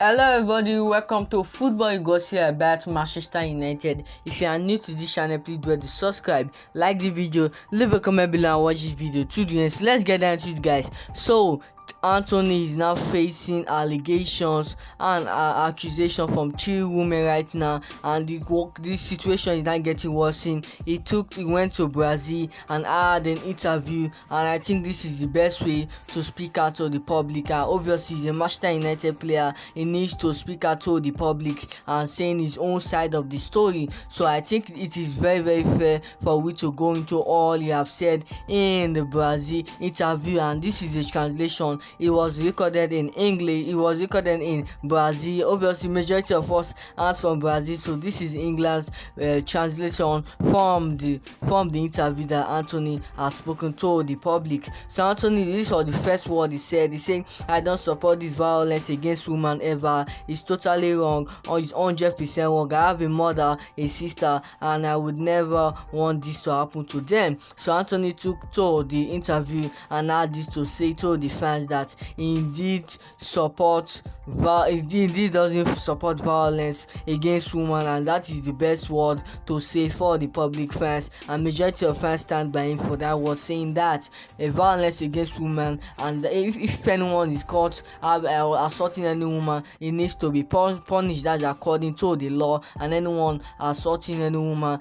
Hello everybody, welcome to Football Gossip about Manchester United. If you are new to this channel, please do to subscribe, like the video, leave a comment below and watch this video to the end. Let's get into it, guys. So Antony is now facing allegations and accusation from 3 women right now, and this situation is not getting worse. He went to Brazil and had an interview, and I think this is the best way to speak out to the public. And obviously, he's a Manchester United player. He needs to speak out to the public and saying his own side of the story. So I think it is very fair for we to go into all he have said in the Brazil interview, and this is a translation. It was recorded in English, it was recorded in Brazil. Obviously, majority of us aren't from Brazil, so this is English translation from the interview that Antony has spoken to the public. So Antony, this was the first word he said. He said, "I don't support this violence against women ever. It's totally wrong, or it's 100% wrong. I have a mother, a sister, and I would never want this to happen to them." So Antony took to the interview and had this to say to the fans that he indeed doesn't support violence against women, and that is the best word to say for the public fans, and majority of fans stand by him for that word, saying that violence against women, and if anyone is caught assaulting any woman, it needs to be punished. That's according to the law, and anyone assaulting any woman,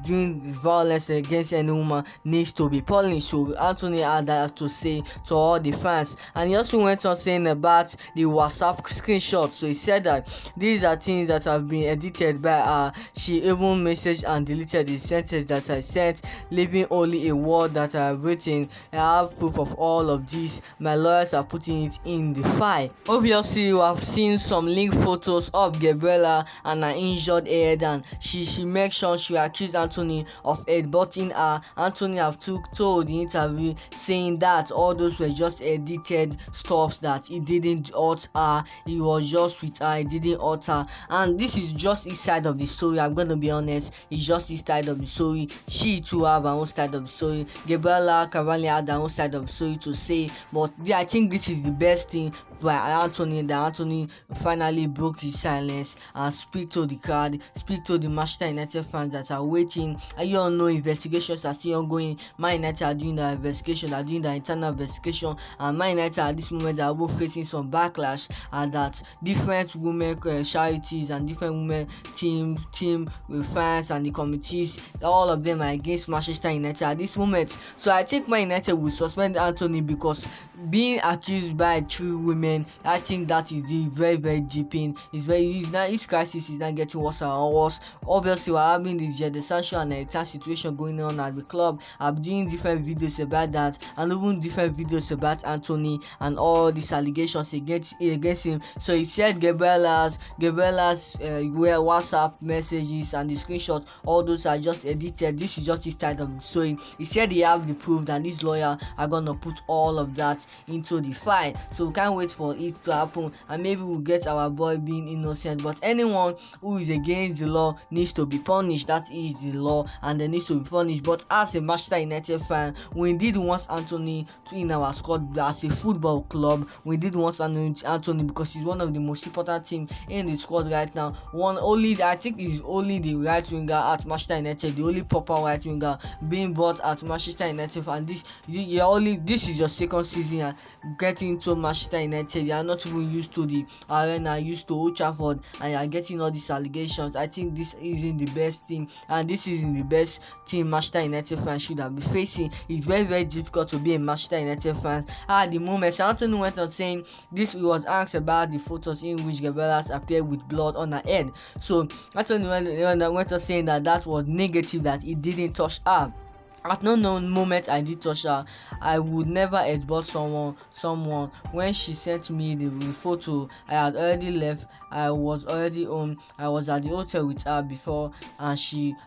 doing violence against any woman, needs to be punished. So Antony had that to say to all the fans, and he also went on saying about the WhatsApp screenshot. So he said that these are things that have been edited by her. She even messaged and deleted the sentence that I sent, leaving only a word that I have written. I have proof of all of this. My lawyers are putting it in the file. Obviously, you have seen some linked photos of Gabriella and her injured head, and she mentioned she accused Antony of headbutting her. Antony have took to the interview saying that all those were just edited stuff, that he didn't hurt her, he was just with her, he didn't hurt her. And this is just his side of the story. I'm gonna be honest, it's just his side of the story. She too have her own side of the story. Gabriella Cavani had her own side of the story to say, but I think this is the best thing by Antony, that Antony finally broke his silence and speak to the crowd, speak to the Manchester United fans that are waiting. And you all know investigations are still ongoing. Man United are doing their investigation, are doing their internal investigation, and Man United at this moment are both facing some backlash, and that different women charities and different women team fans and the committees, all of them are against Manchester United at this moment. So I think Man United will suspend Antony because being accused by 3 women, I think that is the very deep in. This crisis is not getting worse and worse. Obviously, we're having this Jadon Sancho and Ericsson situation going on at the club. I'm doing different videos about that, and even different videos about Antony and all these allegations against him. So he said Gabriella's WhatsApp messages and the screenshot, all those are just edited. This is just his side of the story. He said he have the proof, and this lawyer are gonna put all of that into the file. So we can't wait for it to happen, and maybe we'll get our boy being innocent. But anyone who is against the law needs to be punished. That is the law, and they need to be punished. But as a Manchester United fan, we did want Antony in our squad. As a football club, we did want Antony because he's one of the most important team in the squad right now. I think he's only the right winger at Manchester United, the only proper right winger being bought at Manchester United. And this is your second season getting into Manchester United. You are not even used to the arena, used to Old Trafford, and you are getting all these allegations. I think this isn't the best team, and this isn't the best team Manchester United fans should have been facing. It's very difficult to be a Manchester United fan at the moment. So Antony went on saying this. He was asked about the photos in which Gabriella appeared with blood on her head. So Antony went on saying that was negative, that he didn't touch her. At no known moment I did touch her. I would never headbutt someone. When she sent me the photo, I had already left. I was already home. I was at the hotel with her before, and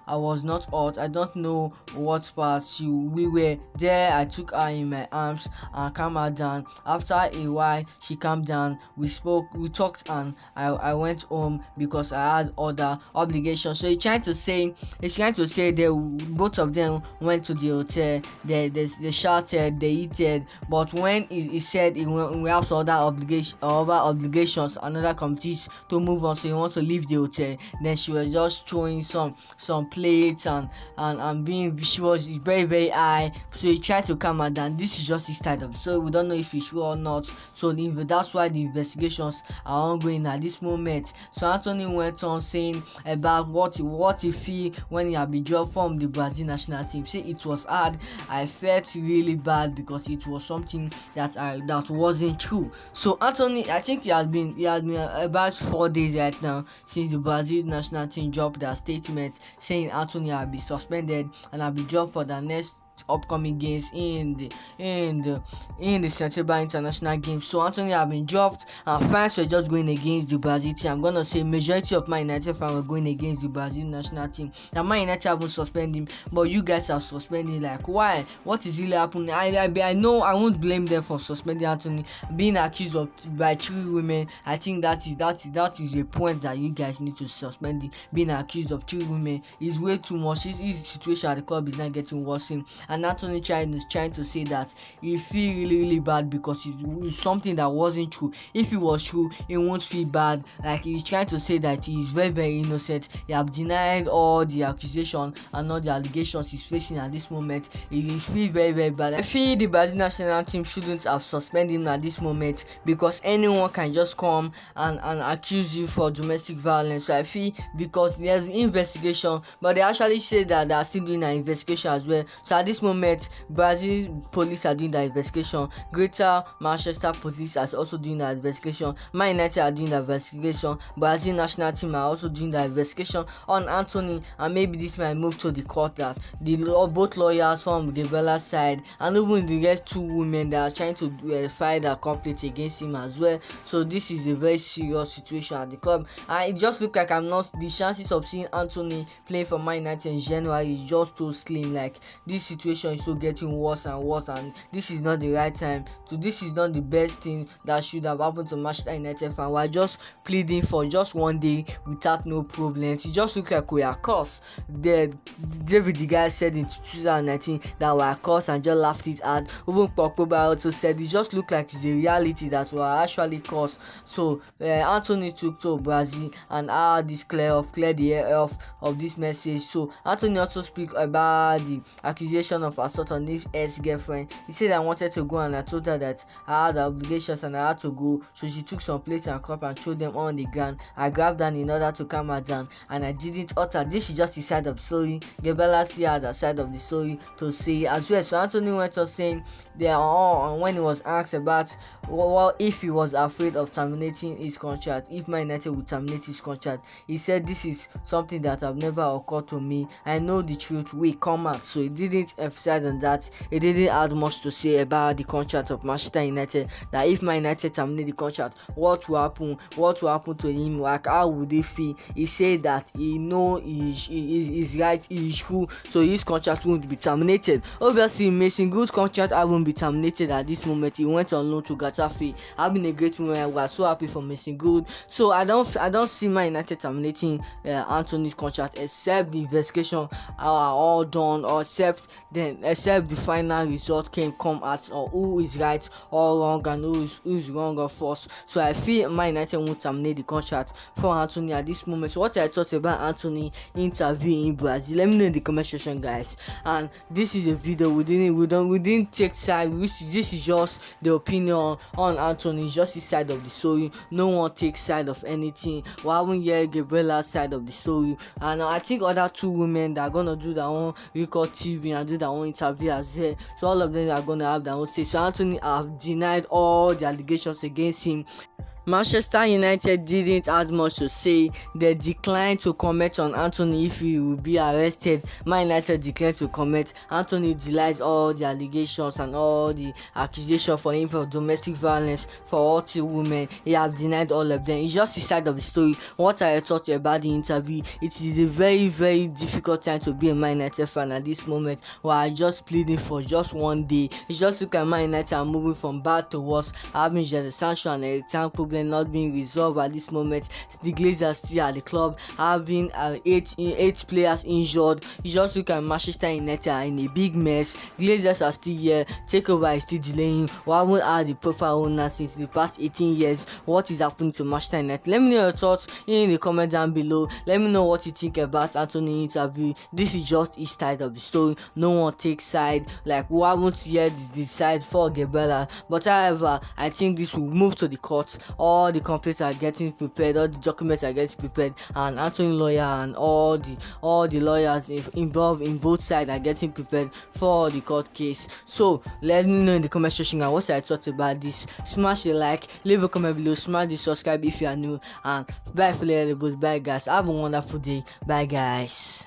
I was not hurt. I don't know what part. We were there. I took her in my arms and calmed her down. After a while, she calmed down. We talked, and I went home because I had other obligations. So he's trying to say that both of them went to the hotel. They shouted, they eated, but when he said we have some other obligations, another committees to move on, so he wants to leave the hotel, then she was just throwing some plates and being, she was very very high, so he tried to calm her down. This is just his side of it, so we don't know if it's true or not, so that's why the investigations are ongoing at this moment. So Antony went on saying about what he feel when he had been dropped from the Brazil national team. Say it was hard, I felt really bad because it was something that wasn't true. So Antony, I think he has been about 4 days right now since the Brazil national team dropped their statement saying Antony will be suspended and will be dropped for the next upcoming games in the September international games. So Antony have been dropped and fans were just going against the Brazil team. I'm gonna say majority of Man United fans were going against the Brazil national team. Now Man United haven't suspended him, but you guys have suspended him. Like, why? What is really happening? I know I won't blame them for suspending Antony. Being accused by 3 women, I think that is a point that you guys need to suspend him. Being accused of 3 women is way too much. His situation at the club is not getting worse. And Antony is trying to say that he feel really bad because it's something that wasn't true. If it was true, he won't feel bad. Like, he's trying to say that he is very very innocent. He have denied all the accusation and all the allegations he's facing at this moment. He feel very very bad. I feel the Brazil national team shouldn't have suspended him at this moment because anyone can just come and accuse you for domestic violence. So I feel because there's an investigation, but they actually say that they are still doing an investigation as well. So at this moment, Brazil police are doing the investigation. Greater Manchester police are also doing the investigation. Man United are doing the investigation. Brazil national team are also doing the investigation on Antony, and maybe this might move to the court that both lawyers from the Bella side and even the rest 2 women that are trying to file a complaint against him as well. So this is a very serious situation at the club, and it just looks like the chances of seeing Antony playing for Man United in January is just too slim. Like, this situation is still getting worse and worse, and this is not the right time. So this is not the best thing that should have happened to Manchester United fans. We are just pleading for just 1 day without no problems. It just looks like we are cursed. David the guy said in 2019 that we are cursed and just laughed it out. Even Pogba also said it just looks like it's a reality that we are actually cursed. So Antony took to Brazil and cleared the air of this message. So Antony also speak about the accusation of assault on his ex-girlfriend. He said, I wanted to go and I told her that I had obligations and I had to go, so she took some plates and cup and threw them on the ground. I grabbed them in order to calm her down and I didn't utter. This is just the side of the story. Gabriella had the side of the story to say as well. So Antony went on saying when he was asked about if he was afraid of terminating his contract, if Man United would terminate his contract, he said, this is something that have never occurred to me. I know the truth will come out. So he didn't emphasize on that. He didn't add much to say about the contract of Manchester United, that if Man United terminate the contract, what will happen to him, like how would they feel. He said that he know is right, he is true, so his contract won't be terminated. Obviously Mason Greenwood's contract won't be terminated at this moment. He went on loan to Getafe, having a great moment. We are so happy for Mason Greenwood. So I don't see Man United terminating Antony's contract except the investigation are all done, or except the final result can come out, or who is right or wrong and who is wrong or false. So I feel Man United won't terminate the contract for Antony at this moment. So what I thought about Antony interview in Brazil, let me know in the comment section, guys. And this is a video we didn't take side. This is just the opinion on Antony, just his side of the story. No one takes side of anything. We haven't heard Gabriella's side of the story, and I think other 2 women that are gonna do their own record TV and do their own interview as well. So all of them are gonna have their own say. So Antony have denied all the allegations against him. Manchester United didn't have much to say. They declined to comment on Antony if he will be arrested. Man United declined to comment. Antony denies all the allegations and all the accusations for him for domestic violence for all 2 women. He have denied all of them. It's just the side of the story. What I thought about the interview, it is a very very difficult time to be a Man United fan at this moment. While I just pleading for just 1 day. It just look like Man United are moving from bad to worse, having just a sanction and a time problem problem not being resolved at this moment. The Glazers still at the club, having eight players injured. You just look at Manchester United are in a big mess. Glazers are still here. Takeover is still delaying. We haven't had the proper owner since the past 18 years. What is happening to Manchester United? Let me know your thoughts in the comment down below. Let me know what you think about Antony interview. This is just his side of the story. No one takes side. Like, we haven't yet decided for Gabriela. But however, I think this will move to the courts. All the complaints are getting prepared. All the documents are getting prepared, and Antony lawyer and all the lawyers involved in both sides are getting prepared for the court case. So let me know in the comment section what I thought about this. Smash a like, leave a comment below, smash the subscribe if you are new, and bye for later. Bye guys, have a wonderful day. Bye guys.